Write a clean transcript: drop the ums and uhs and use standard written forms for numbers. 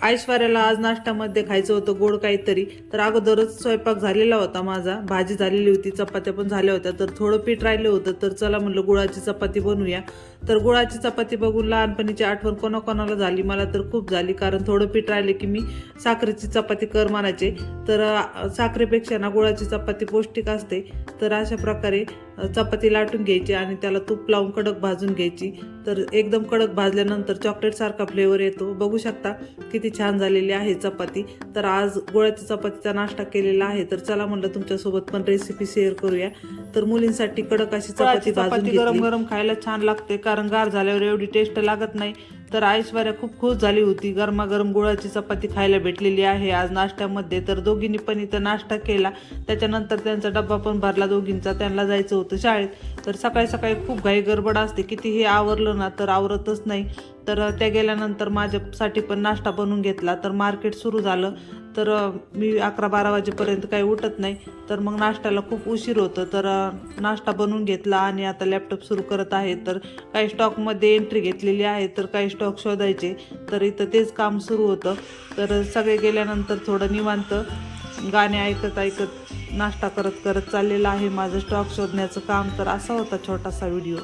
ऐश्वर्याला आज नाश्त्यामध्ये खायचं होतं गोड काहीतरी, तर अगोदरच स्वयंपाक झालेला होता माझा, भाजी झालेली होती, चपात्या पण झाल्या होत्या, तर थोडं पीठ राहिलं होतं, तर चला म्हणलं गुळाची चपाती बनवूया. तर गुळाची चपाती बघून लहानपणीची आठवण कोणाकोणाला झाली, मला तर खूप झाली, कारण थोडं पीठ राहिले की मी साखरेची चपाती कर म्हणायचे. तर साखरेपेक्षा ना गुळाची चपाती पौष्टिक असते. तर अशा प्रकारे चपाती लाटून घ्यायची आणि त्याला तूप लावून कडक भाजून घ्यायची. तर एकदम कडक भाजल्यानंतर चॉकलेट सारखा फ्लेवर येतो. बघू शकता किती छान झालेली आहे चपाती. तर आज गुळाची चपातीचा नाश्ता केलेला आहे, तर चला म्हणलं तुमच्यासोबत पण रेसिपी शेअर करूया. तर मुलींसाठी कडक अशी चपाती भाजून घेतली. गरम गरम खायला छान लागते, कारण गार झाल्यावर एवढी टेस्ट लागत नाही. तर ऐश्वर्या खूप खुश झाली होती, गरमागरम गुळाची चपाती खायला भेटलेली आहे आज नाश्त्यामध्ये. तर दोघींनी पण इथं नाश्ता केला, त्याच्यानंतर त्यांचा डब्बा पण भरला दोघींचा, त्यांना जायचं होतं शाळेत. तर सकाळी सकाळी खूप घाई गडबड असते, कितीही आवरलं ना तर आवरतच नाही. तर त्या गेल्यानंतर माझ्यासाठी पण नाश्ता बनवून घेतला. तर मार्केट सुरू झालं, तर मी 11-12 वाजेपर्यंत काही उठत नाही, तर मग नाश्त्याला खूप उशीर होतं. तर नाश्ता बनवून घेतला आणि आता लॅपटॉप सुरू करत आहे. तर काही स्टॉकमध्ये एंट्री घेतलेली आहे, तर काही स्टॉक शोधायचे, तर इथं तेच काम सुरू होतं. तर सगळे गेल्यानंतर थोडं निवांत गाणे ऐकत ऐकत नाश्ता करत करत चाललेलं आहे माझं स्टॉक शोधण्याचं काम. तर असा होता छोटासा व्हिडिओ.